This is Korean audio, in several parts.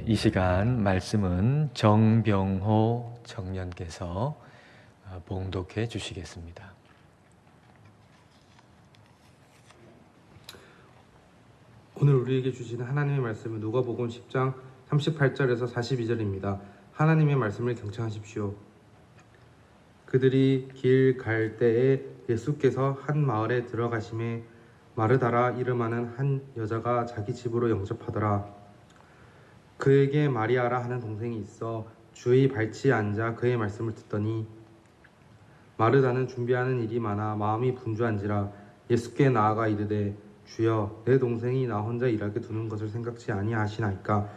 이 시간 말씀은 정병호 청년께서 봉독해 주시겠습니다. 오늘 우리에게 주시는 하나님의 말씀은 누가복음 10장 38절에서 42절입니다. 하나님의 말씀을 경청하십시오. 그들이 길 갈 때에 예수께서 한 마을에 들어가심에 마르다라 이름하는 한 여자가 자기 집으로 영접하더라. 그에게 마리아라 하는 동생이 있어 주의 발치에 앉아 그의 말씀을 듣더니 마르다는 준비하는 일이 많아 마음이 분주한지라 예수께 나아가 이르되 주여, 내 동생이 나 혼자 일하게 두는 것을 생각지 아니하시나이까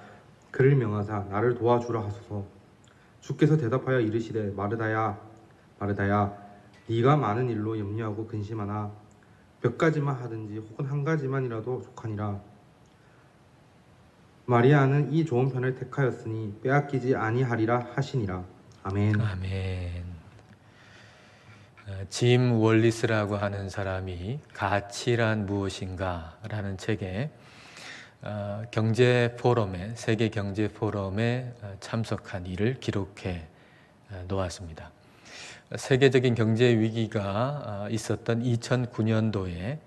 그를 명하사 나를 도와주라 하소서. 주께서 대답하여 이르시되 마르다야 마르다야, 네가 많은 일로 염려하고 근심하나 몇 가지만 하든지 혹은 한 가지만이라도 족하니라. 마리아는 이 좋은 편을 택하였으니 빼앗기지 아니하리라 하시니라. 아멘. 아멘. 짐 월리스라고 하는 사람이 가치란 무엇인가 라는 책에 세계 경제 포럼에 참석한 일을 기록해 놓았습니다. 세계적인 경제 위기가 있었던 2009년도에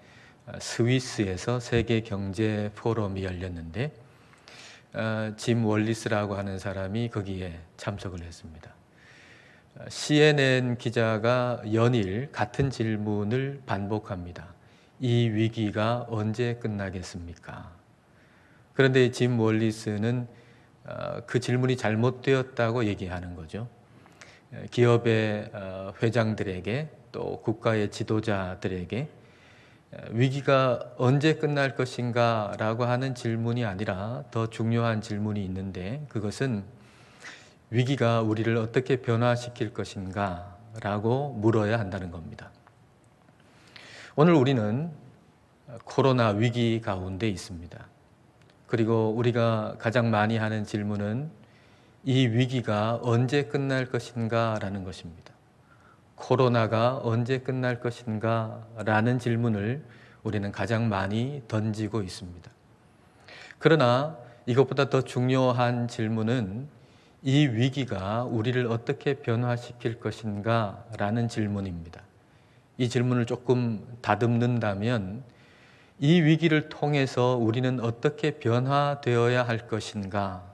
스위스에서 세계 경제 포럼이 열렸는데 짐 월리스라고 하는 사람이 거기에 참석을 했습니다. CNN 기자가 연일 같은 질문을 반복합니다. 이 위기가 언제 끝나겠습니까? 그런데 짐 월리스는 그 질문이 잘못되었다고 얘기하는 거죠. 기업의 회장들에게 또 국가의 지도자들에게 위기가 언제 끝날 것인가 라고 하는 질문이 아니라 더 중요한 질문이 있는데, 그것은 위기가 우리를 어떻게 변화시킬 것인가 라고 물어야 한다는 겁니다. 오늘 우리는 코로나 위기 가운데 있습니다. 그리고 우리가 가장 많이 하는 질문은 이 위기가 언제 끝날 것인가 라는 것입니다. 코로나가 언제 끝날 것인가 라는 질문을 우리는 가장 많이 던지고 있습니다. 그러나 이것보다 더 중요한 질문은 이 위기가 우리를 어떻게 변화시킬 것인가 라는 질문입니다. 이 질문을 조금 다듬는다면 이 위기를 통해서 우리는 어떻게 변화되어야 할 것인가,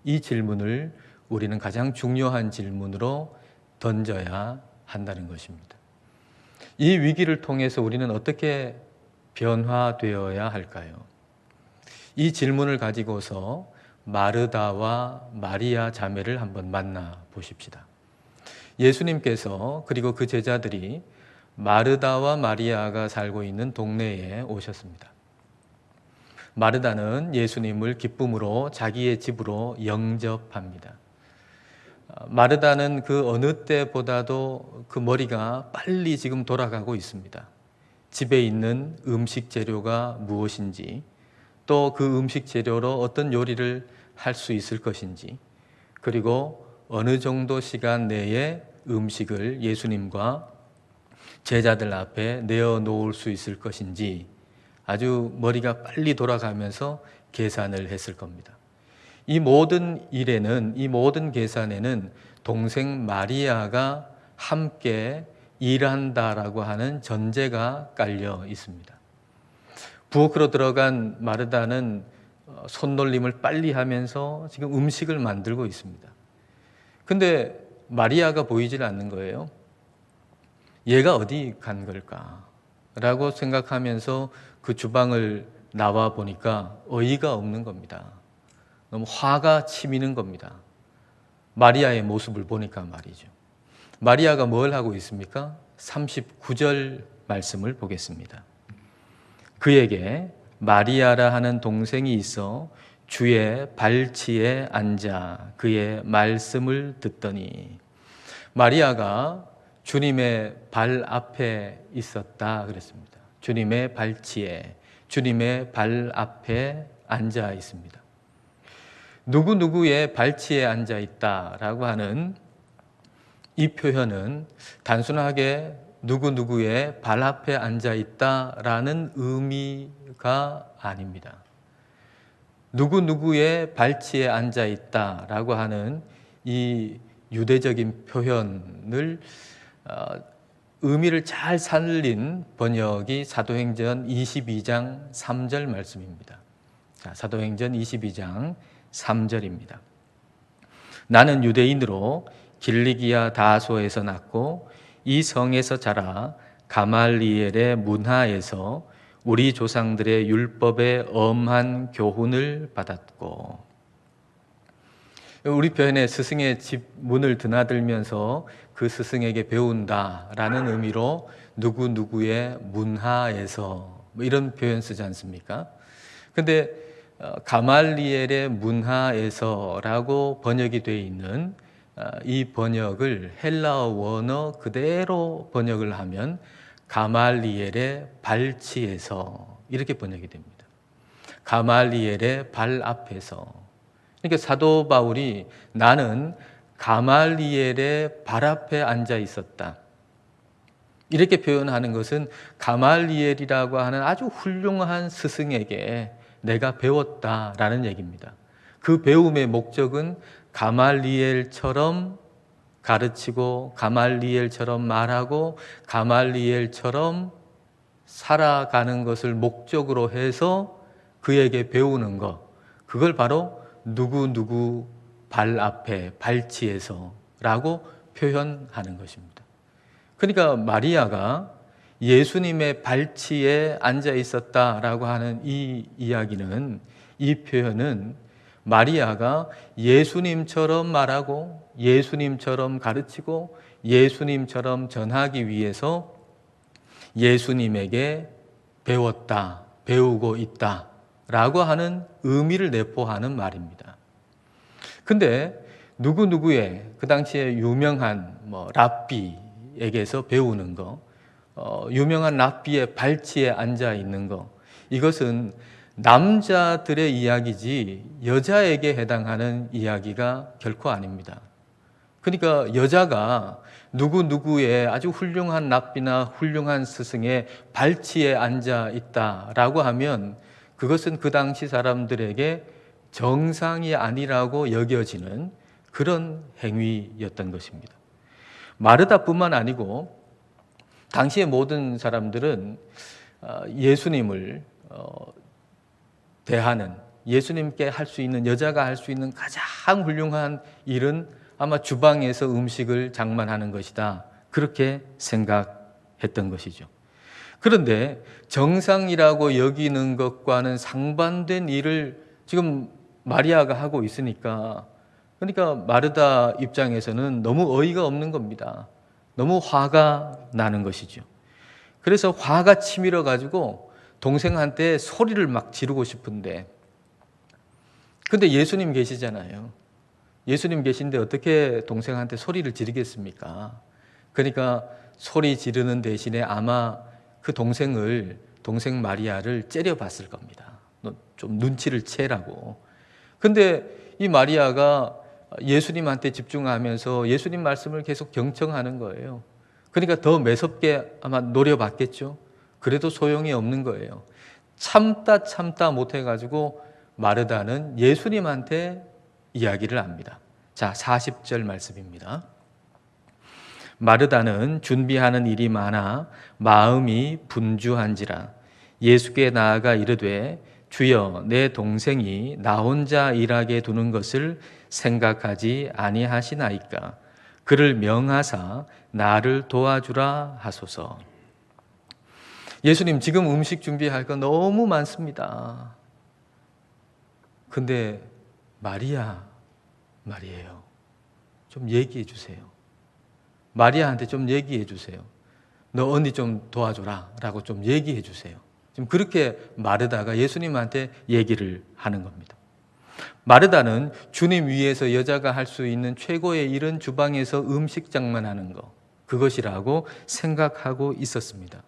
이 질문을 우리는 가장 중요한 질문으로 던져야 한다는 것입니다. 이 위기를 통해서 우리는 어떻게 변화되어야 할까요? 이 질문을 가지고서 마르다와 마리아 자매를 한번 만나 보십시다. 예수님께서 그리고 그 제자들이 마르다와 마리아가 살고 있는 동네에 오셨습니다. 마르다는 예수님을 기쁨으로 자기의 집으로 영접합니다. 마르다는 그 어느 때보다도 그 머리가 빨리 지금 돌아가고 있습니다. 집에 있는 음식 재료가 무엇인지, 또 그 음식 재료로 어떤 요리를 할 수 있을 것인지, 그리고 어느 정도 시간 내에 음식을 예수님과 제자들 앞에 내어놓을 수 있을 것인지 아주 머리가 빨리 돌아가면서 계산을 했을 겁니다. 이 모든 일에는, 이 모든 계산에는 동생 마리아가 함께 일한다라고 하는 전제가 깔려 있습니다. 부엌으로 들어간 마르다는 손놀림을 빨리 하면서 지금 음식을 만들고 있습니다. 근데 마리아가 보이질 않는 거예요. 얘가 어디 간 걸까? 라고 생각하면서 그 주방을 나와 보니까 어이가 없는 겁니다. 너무 화가 치미는 겁니다. 마리아의 모습을 보니까 말이죠. 마리아가 뭘 하고 있습니까? 39절 말씀을 보겠습니다. 그에게 마리아라 하는 동생이 있어 주의 발치에 앉아 그의 말씀을 듣더니, 마리아가 주님의 발 앞에 있었다 그랬습니다. 주님의 발치에, 주님의 발 앞에 앉아 있습니다. 누구누구의 발치에 앉아 있다라고 하는 이 표현은 단순하게 누구누구의 발 앞에 앉아 있다라는 의미가 아닙니다. 누구누구의 발치에 앉아 있다라고 하는 이 유대적인 표현을 의미를 잘 살린 번역이 사도행전 22장 3절 말씀입니다. 자, 사도행전 22장 3절입니다. 나는 유대인으로 길리기아 다소에서 낳고 이 성에서 자라 가말리엘의 문하에서 우리 조상들의 율법의 엄한 교훈을 받았고. 우리 표현에 스승의 집 문을 드나들면서 그 스승에게 배운다라는 의미로 누구누구의 문하에서 이런 표현 쓰지 않습니까? 근데 가말리엘의 문하에서라고 번역이 되어 있는 이 번역을 헬라어 원어 그대로 번역을 하면 가말리엘의 발치에서 이렇게 번역이 됩니다. 가말리엘의 발 앞에서. 그러니까 사도 바울이 나는 가말리엘의 발 앞에 앉아 있었다. 이렇게 표현하는 것은 가말리엘이라고 하는 아주 훌륭한 스승에게 내가 배웠다라는 얘기입니다. 그 배움의 목적은 가말리엘처럼 가르치고 가말리엘처럼 말하고 가말리엘처럼 살아가는 것을 목적으로 해서 그에게 배우는 것, 그걸 바로 누구누구 발 앞에 발치에서 라고 표현하는 것입니다. 그러니까 마리아가 예수님의 발치에 앉아 있었다라고 하는 이 이야기는, 이 표현은 마리아가 예수님처럼 말하고 예수님처럼 가르치고 예수님처럼 전하기 위해서 예수님에게 배웠다, 배우고 있다 라고 하는 의미를 내포하는 말입니다. 근데 누구누구의 그 당시에 유명한 랍비에게서 배우는 거, 유명한 랍비의 발치에 앉아 있는 거, 이것은 남자들의 이야기지 여자에게 해당하는 이야기가 결코 아닙니다. 그러니까 여자가 누구누구의 아주 훌륭한 랍비나 훌륭한 스승의 발치에 앉아 있다라고 하면 그것은 그 당시 사람들에게 정상이 아니라고 여겨지는 그런 행위였던 것입니다. 마르다뿐만 아니고 당시의 모든 사람들은 예수님을 대하는, 예수님께 할 수 있는, 여자가 할 수 있는 가장 훌륭한 일은 아마 주방에서 음식을 장만하는 것이다, 그렇게 생각했던 것이죠. 그런데 정상이라고 여기는 것과는 상반된 일을 지금 마리아가 하고 있으니까, 그러니까 마르다 입장에서는 너무 어이가 없는 겁니다. 너무 화가 나는 것이죠. 그래서 화가 치밀어 가지고 동생한테 소리를 막 지르고 싶은데, 근데 예수님 계시잖아요. 예수님 계신데 어떻게 동생한테 소리를 지르겠습니까? 그러니까 소리 지르는 대신에 아마 그 동생 마리아를 째려봤을 겁니다. 너 좀 눈치를 채라고. 근데 이 마리아가 예수님한테 집중하면서 예수님 말씀을 계속 경청하는 거예요. 그러니까 더 매섭게 아마 노려봤겠죠. 그래도 소용이 없는 거예요. 참다 못해가지고 마르다는 예수님한테 이야기를 합니다. 자, 40절 말씀입니다. 마르다는 준비하는 일이 많아 마음이 분주한지라 예수께 나아가 이르되 주여, 내 동생이 나 혼자 일하게 두는 것을 생각하지 아니하시나이까. 그를 명하사 나를 도와주라 하소서. 예수님, 지금 음식 준비할 거 너무 많습니다. 근데 말이에요. 좀 얘기해 주세요. 마리아한테 좀 얘기해 주세요. 너 언니 좀 도와줘라 라고 좀 얘기해 주세요. 지금 그렇게 마르다가 예수님한테 얘기를 하는 겁니다. 마르다는 주님 위에서 여자가 할 수 있는 최고의 일은 주방에서 음식 장만하는 것, 그것이라고 생각하고 있었습니다.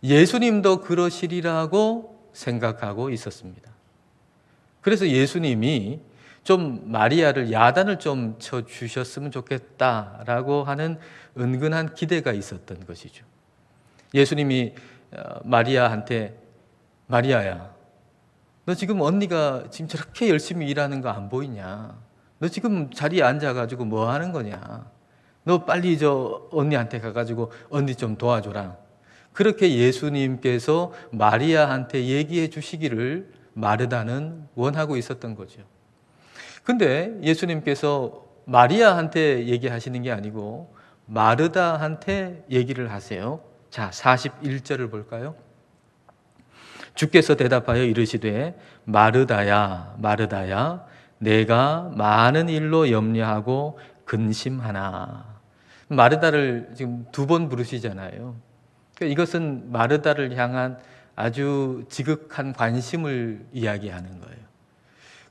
예수님도 그러시리라고 생각하고 있었습니다. 그래서 예수님이 좀 마리아를 야단을 좀 쳐주셨으면 좋겠다라고 하는 은근한 기대가 있었던 것이죠. 예수님이 마리아한테 마리아야, 너 지금 언니가 지금 저렇게 열심히 일하는 거 안 보이냐? 너 지금 자리에 앉아가지고 뭐 하는 거냐? 너 빨리 저 언니한테 가가지고 언니 좀 도와줘라. 그렇게 예수님께서 마리아한테 얘기해 주시기를 마르다는 원하고 있었던 거죠. 근데 예수님께서 마리아한테 얘기하시는 게 아니고 마르다한테 얘기를 하세요. 자, 41절을 볼까요? 주께서 대답하여 이르시되 마르다야 마르다야 내가 많은 일로 염려하고 근심하나. 마르다를 지금 2번 부르시잖아요. 그러니까 이것은 마르다를 향한 아주 지극한 관심을 이야기하는 거예요.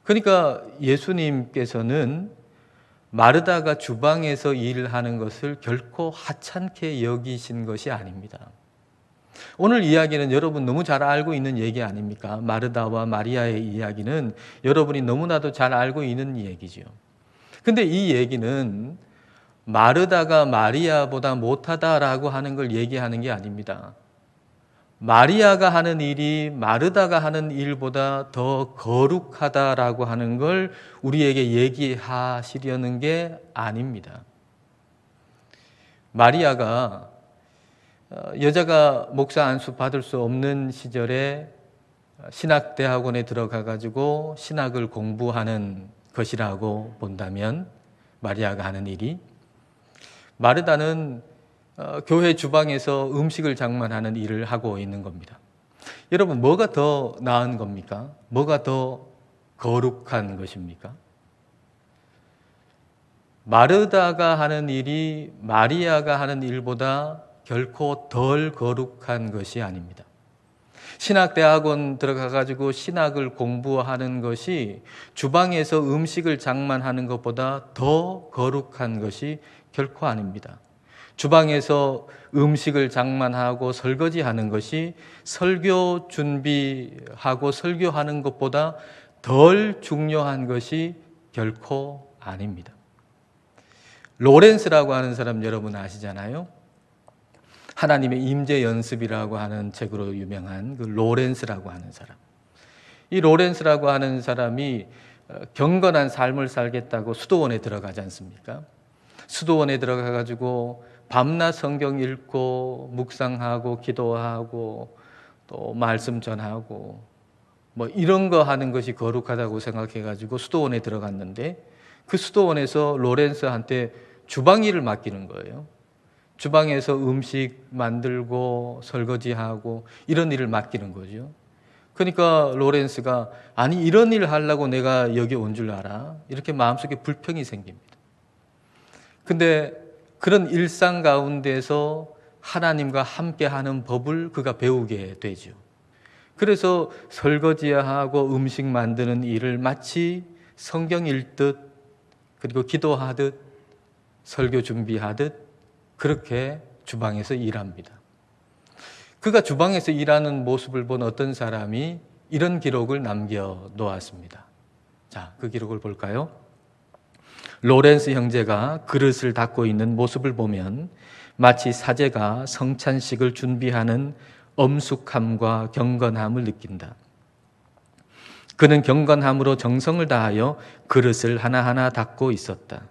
그러니까 예수님께서는 마르다가 주방에서 일을 하는 것을 결코 하찮게 여기신 것이 아닙니다. 오늘 이야기는 여러분 너무 잘 알고 있는 얘기 아닙니까? 마르다와 마리아의 이야기는 여러분이 너무나도 잘 알고 있는 얘기죠. 근데 이 얘기는 마르다가 마리아보다 못하다라고 하는 걸 얘기하는 게 아닙니다. 마리아가 하는 일이 마르다가 하는 일보다 더 거룩하다라고 하는 걸 우리에게 얘기하시려는 게 아닙니다. 마리아가 여자가 목사 안수 받을 수 없는 시절에 신학대학원에 들어가 가지고 신학을 공부하는 것이라고 본다면 마리아가 하는 일이, 마르다는 교회 주방에서 음식을 장만하는 일을 하고 있는 겁니다. 여러분, 뭐가 더 나은 겁니까? 뭐가 더 거룩한 것입니까? 마르다가 하는 일이 마리아가 하는 일보다 결코 덜 거룩한 것이 아닙니다. 신학대학원 들어가가지고 신학을 공부하는 것이 주방에서 음식을 장만하는 것보다 더 거룩한 것이 결코 아닙니다. 주방에서 음식을 장만하고 설거지하는 것이 설교 준비하고 설교하는 것보다 덜 중요한 것이 결코 아닙니다. 로렌스라고 하는 사람 여러분 아시잖아요. 하나님의 임재 연습이라고 하는 책으로 유명한 그 로렌스라고 하는 사람. 이 로렌스라고 하는 사람이 경건한 삶을 살겠다고 수도원에 들어가지 않습니까? 수도원에 들어가 가지고 밤낮 성경 읽고 묵상하고 기도하고 또 말씀 전하고 뭐 이런 거 하는 것이 거룩하다고 생각해 가지고 수도원에 들어갔는데, 그 수도원에서 로렌스한테 주방 일을 맡기는 거예요. 주방에서 음식 만들고 설거지하고 이런 일을 맡기는 거죠. 그러니까 로렌스가 아니 이런 일을 하려고 내가 여기 온 줄 알아? 이렇게 마음속에 불평이 생깁니다. 근데 그런 일상 가운데서 하나님과 함께하는 법을 그가 배우게 되죠. 그래서 설거지하고 음식 만드는 일을 마치 성경 읽듯 그리고 기도하듯 설교 준비하듯 그렇게 주방에서 일합니다. 그가 주방에서 일하는 모습을 본 어떤 사람이 이런 기록을 남겨놓았습니다. 자, 그 기록을 볼까요? 로렌스 형제가 그릇을 닦고 있는 모습을 보면 마치 사제가 성찬식을 준비하는 엄숙함과 경건함을 느낀다. 그는 경건함으로 정성을 다하여 그릇을 하나하나 닦고 있었다.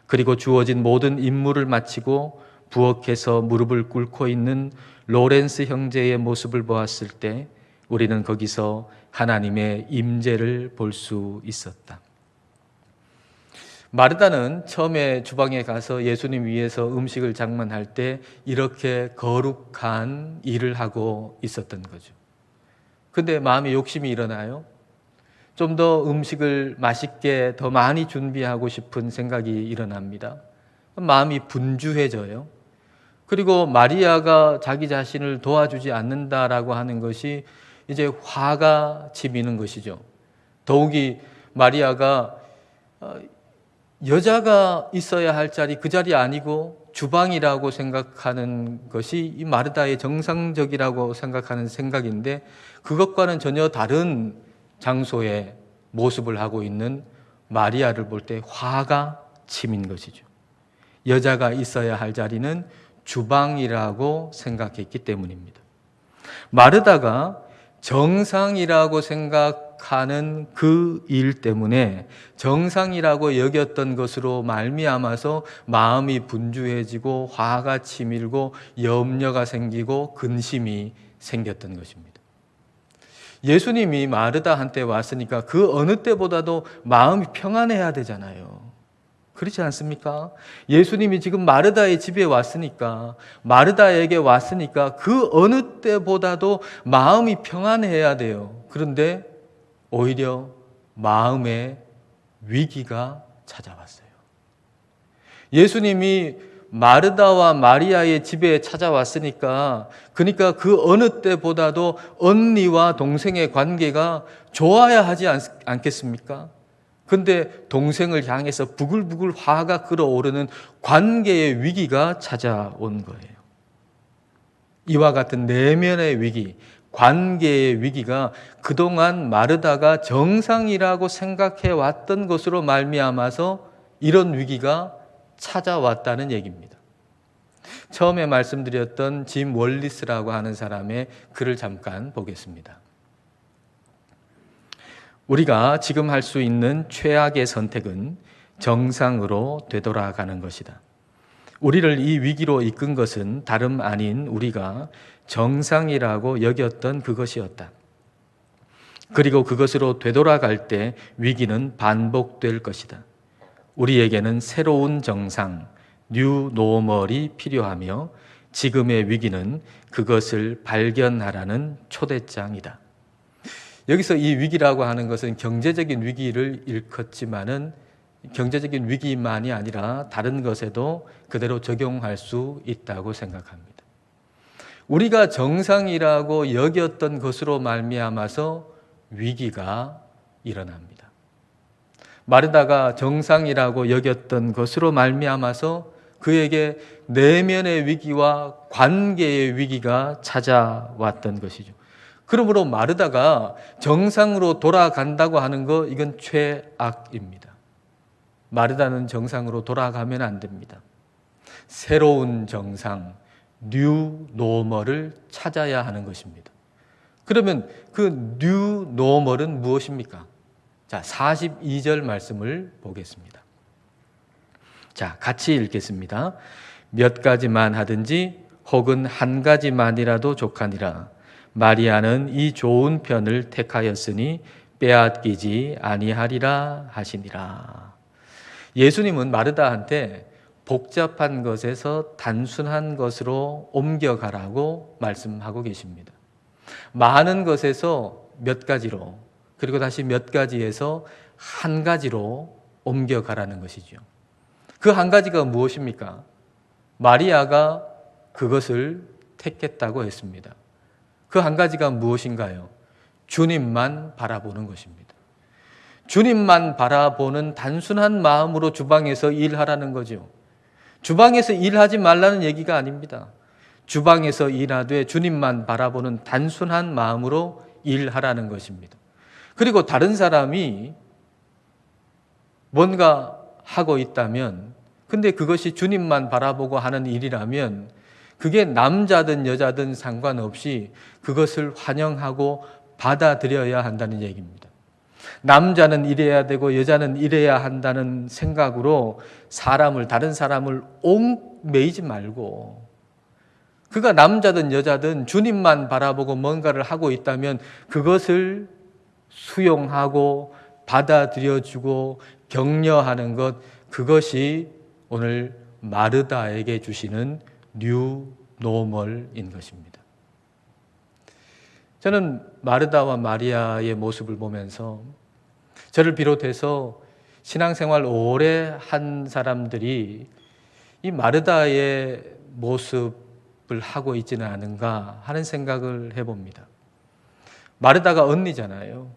그리고 주어진 모든 임무를 마치고 부엌에서 무릎을 꿇고 있는 로렌스 형제의 모습을 보았을 때 우리는 거기서 하나님의 임재를 볼 수 있었다. 마르다는 처음에 주방에 가서 예수님 위해서 음식을 장만할 때 이렇게 거룩한 일을 하고 있었던 거죠. 근데 마음에 욕심이 일어나요. 좀 더 음식을 맛있게 더 많이 준비하고 싶은 생각이 일어납니다. 마음이 분주해져요. 그리고 마리아가 자기 자신을 도와주지 않는다라고 하는 것이 이제 화가 치미는 것이죠. 더욱이 마리아가 여자가 있어야 할 자리 그 자리 아니고 주방이라고 생각하는 것이 이 마르다의 정상적이라고 생각하는 생각인데 그것과는 전혀 다른 장소에 모습을 하고 있는 마리아를 볼 때 화가 치민 것이죠. 여자가 있어야 할 자리는 주방이라고 생각했기 때문입니다. 마르다가 정상이라고 생각하는 하는 그 일 때문에 정상이라고 여겼던 것으로 말미암아서 마음이 분주해지고 화가 치밀고 염려가 생기고 근심이 생겼던 것입니다. 예수님이 마르다한테 왔으니까 그 어느 때보다도 마음이 평안해야 되잖아요. 그렇지 않습니까? 예수님이 지금 마르다의 집에 왔으니까, 마르다에게 왔으니까 그 어느 때보다도 마음이 평안해야 돼요. 그런데 오히려 마음에 위기가 찾아왔어요. 예수님이 마르다와 마리아의 집에 찾아왔으니까, 그러니까 그 어느 때보다도 언니와 동생의 관계가 좋아야 하지 않겠습니까? 근데 동생을 향해서 부글부글 화가 끓어오르는 관계의 위기가 찾아온 거예요. 이와 같은 내면의 위기, 관계의 위기가 그동안 마르다가 정상이라고 생각해 왔던 것으로 말미암아서 이런 위기가 찾아왔다는 얘기입니다. 처음에 말씀드렸던 짐 월리스라고 하는 사람의 글을 잠깐 보겠습니다. 우리가 지금 할 수 있는 최악의 선택은 정상으로 되돌아가는 것이다. 우리를 이 위기로 이끈 것은 다름 아닌 우리가 정상이라고 여겼던 그것이었다. 그리고 그것으로 되돌아갈 때 위기는 반복될 것이다. 우리에게는 새로운 정상, 뉴 노멀이 필요하며 지금의 위기는 그것을 발견하라는 초대장이다. 여기서 이 위기라고 하는 것은 경제적인 위기를 일컫지만은 경제적인 위기만이 아니라 다른 것에도 그대로 적용할 수 있다고 생각합니다. 우리가 정상이라고 여겼던 것으로 말미암아서 위기가 일어납니다. 마르다가 정상이라고 여겼던 것으로 말미암아서 그에게 내면의 위기와 관계의 위기가 찾아왔던 것이죠. 그러므로 마르다가 정상으로 돌아간다고 하는 거, 이건 최악입니다. 마르다는 정상으로 돌아가면 안 됩니다. 새로운 정상, 뉴 노멀을 찾아야 하는 것입니다. 그러면 그 뉴 노멀은 무엇입니까? 자, 42절 말씀을 보겠습니다. 자, 같이 읽겠습니다. 몇 가지만 하든지 혹은 한 가지만이라도 족하니라. 마리아는 이 좋은 편을 택하였으니 빼앗기지 아니하리라 하시니라. 예수님은 마르다한테 복잡한 것에서 단순한 것으로 옮겨가라고 말씀하고 계십니다. 많은 것에서 몇 가지로, 그리고 다시 몇 가지에서 한 가지로 옮겨가라는 것이죠. 그 한 가지가 무엇입니까? 마리아가 그것을 택했다고 했습니다. 그 한 가지가 무엇인가요? 주님만 바라보는 것입니다. 주님만 바라보는 단순한 마음으로 주방에서 일하라는 거죠. 주방에서 일하지 말라는 얘기가 아닙니다. 주방에서 일하되 주님만 바라보는 단순한 마음으로 일하라는 것입니다. 그리고 다른 사람이 뭔가 하고 있다면, 근데 그것이 주님만 바라보고 하는 일이라면 그게 남자든 여자든 상관없이 그것을 환영하고 받아들여야 한다는 얘기입니다. 남자는 이래야 되고 여자는 이래야 한다는 생각으로 다른 사람을 옥매이지 말고, 그가 남자든 여자든 주님만 바라보고 뭔가를 하고 있다면 그것을 수용하고 받아들여주고 격려하는 것, 그것이 오늘 마르다에게 주시는 뉴 노멀인 것입니다. 저는 마르다와 마리아의 모습을 보면서 저를 비롯해서 신앙생활 오래 한 사람들이 이 마르다의 모습을 하고 있지는 않은가 하는 생각을 해봅니다. 마르다가 언니잖아요.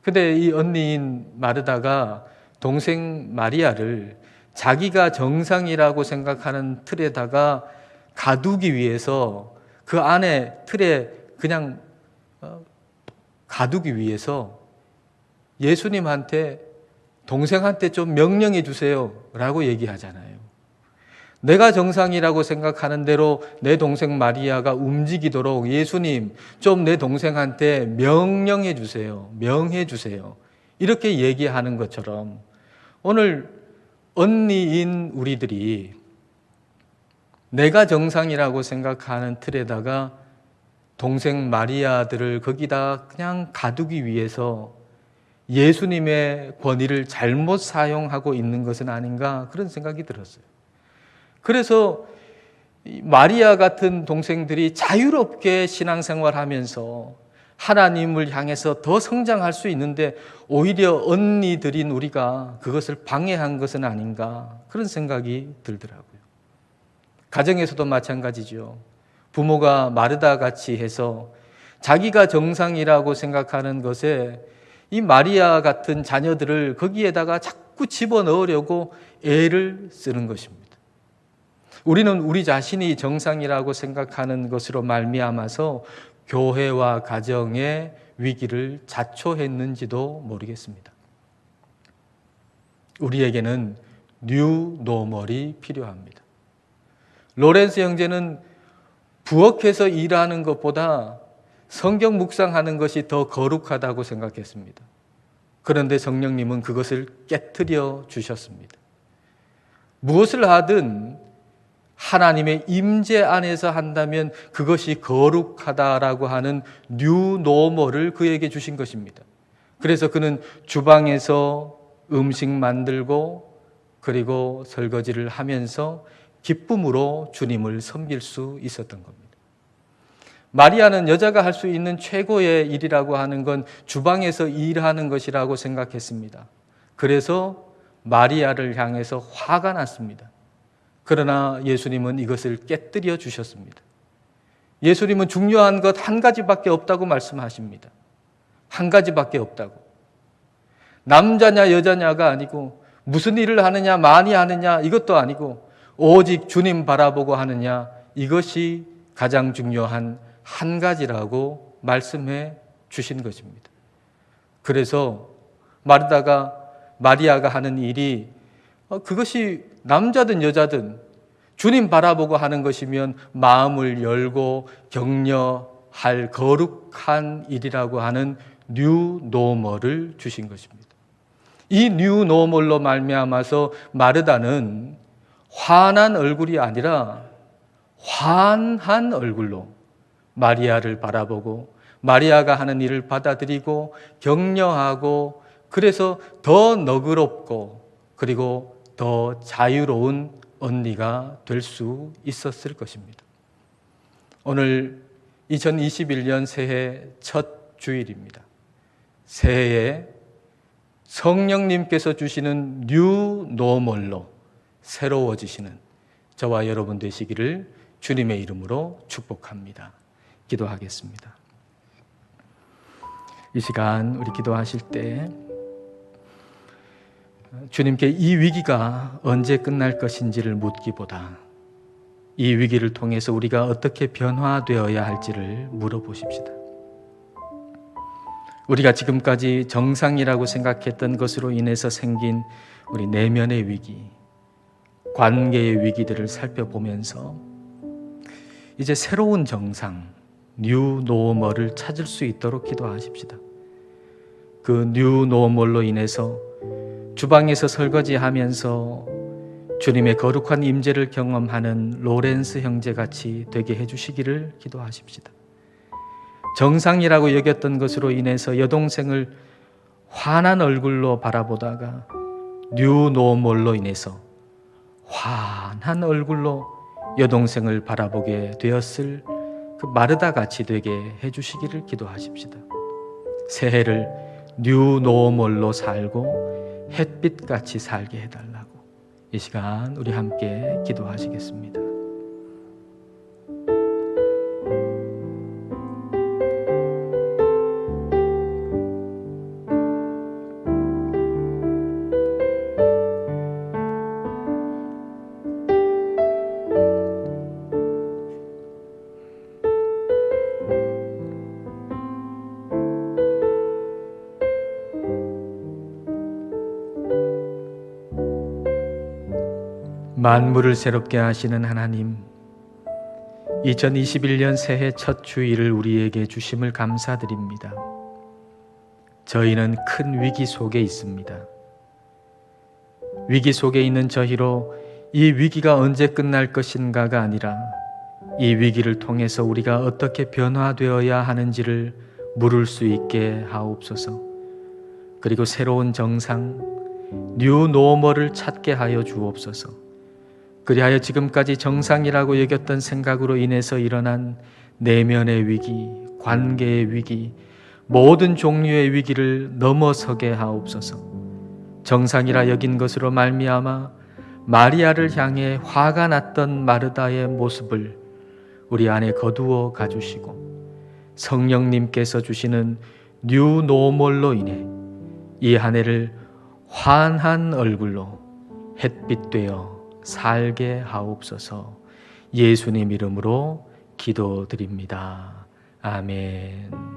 근데 이 언니인 마르다가 동생 마리아를 자기가 정상이라고 생각하는 틀에다가 가두기 위해서, 그 안에 틀에 그냥 가두기 위해서 예수님한테 동생한테 좀 명령해 주세요 라고 얘기하잖아요. 내가 정상이라고 생각하는 대로 내 동생 마리아가 움직이도록 예수님, 좀 내 동생한테 명령해 주세요. 명해 주세요. 이렇게 얘기하는 것처럼 오늘 언니인 우리들이 내가 정상이라고 생각하는 틀에다가 동생 마리아들을 거기다 그냥 가두기 위해서 예수님의 권위를 잘못 사용하고 있는 것은 아닌가 그런 생각이 들었어요. 그래서 마리아 같은 동생들이 자유롭게 신앙생활하면서 하나님을 향해서 더 성장할 수 있는데 오히려 언니들인 우리가 그것을 방해한 것은 아닌가 그런 생각이 들더라고요. 가정에서도 마찬가지죠. 부모가 마르다 같이 해서 자기가 정상이라고 생각하는 것에 이 마리아 같은 자녀들을 거기에다가 자꾸 집어넣으려고 애를 쓰는 것입니다. 우리는 우리 자신이 정상이라고 생각하는 것으로 말미암아서 교회와 가정의 위기를 자초했는지도 모르겠습니다. 우리에게는 뉴 노멀이 필요합니다. 로렌스 형제는 부엌에서 일하는 것보다 성경 묵상하는 것이 더 거룩하다고 생각했습니다. 그런데 성령님은 그것을 깨트려 주셨습니다. 무엇을 하든 하나님의 임재 안에서 한다면 그것이 거룩하다라고 하는 뉴 노멀을 그에게 주신 것입니다. 그래서 그는 주방에서 음식 만들고 그리고 설거지를 하면서 기쁨으로 주님을 섬길 수 있었던 겁니다. 마리아는 여자가 할 수 있는 최고의 일이라고 하는 건 주방에서 일하는 것이라고 생각했습니다. 그래서 마리아를 향해서 화가 났습니다. 그러나 예수님은 이것을 깨뜨려 주셨습니다. 예수님은 중요한 것 한 가지밖에 없다고 말씀하십니다. 한 가지밖에 없다고. 남자냐 여자냐가 아니고 무슨 일을 하느냐 많이 하느냐 이것도 아니고 오직 주님 바라보고 하느냐 이것이 가장 중요한 한 가지라고 말씀해 주신 것입니다. 그래서 마리아가 하는 일이 그것이 남자든 여자든 주님 바라보고 하는 것이면 마음을 열고 격려할 거룩한 일이라고 하는 뉴 노멀을 주신 것입니다. 이 뉴 노멀로 말미암아서 마르다는 환한 얼굴이 아니라 환한 얼굴로 마리아를 바라보고 마리아가 하는 일을 받아들이고 격려하고 그래서 더 너그럽고 그리고 더 자유로운 언니가 될 수 있었을 것입니다. 오늘 2021년 새해 첫 주일입니다. 새해에 성령님께서 주시는 뉴 노멀로 새로워지시는 저와 여러분 되시기를 주님의 이름으로 축복합니다. 기도하겠습니다. 이 시간 우리 기도하실 때 주님께 이 위기가 언제 끝날 것인지를 묻기보다 이 위기를 통해서 우리가 어떻게 변화되어야 할지를 물어보십시다. 우리가 지금까지 정상이라고 생각했던 것으로 인해서 생긴 우리 내면의 위기, 관계의 위기들을 살펴보면서 이제 새로운 정상, 뉴 노멀을 찾을 수 있도록 기도하십시다. 그 뉴 노멀로 인해서 주방에서 설거지하면서 주님의 거룩한 임재를 경험하는 로렌스 형제같이 되게 해주시기를 기도하십시다. 정상이라고 여겼던 것으로 인해서 여동생을 환한 얼굴로 바라보다가 뉴 노멀로 인해서 환한 얼굴로 여동생을 바라보게 되었을 그 마르다 같이 되게 해주시기를 기도하십시다. 새해를 뉴 노멀로 살고 햇빛같이 살게 해달라고 이 시간 우리 함께 기도하시겠습니다. 만물을 새롭게 하시는 하나님, 2021년 새해 첫 주일을 우리에게 주심을 감사드립니다. 저희는 큰 위기 속에 있습니다. 위기 속에 있는 저희로 이 위기가 언제 끝날 것인가가 아니라 이 위기를 통해서 우리가 어떻게 변화되어야 하는지를 물을 수 있게 하옵소서. 그리고 새로운 정상, 뉴 노멀을 찾게 하여 주옵소서. 그리하여 지금까지 정상이라고 여겼던 생각으로 인해서 일어난 내면의 위기, 관계의 위기, 모든 종류의 위기를 넘어서게 하옵소서. 정상이라 여긴 것으로 말미암아 마리아를 향해 화가 났던 마르다의 모습을 우리 안에 거두어 가주시고 성령님께서 주시는 뉴 노멀로 인해 이 한 해를 환한 얼굴로 햇빛 되어 살게 하옵소서. 예수님 이름으로 기도드립니다. 아멘.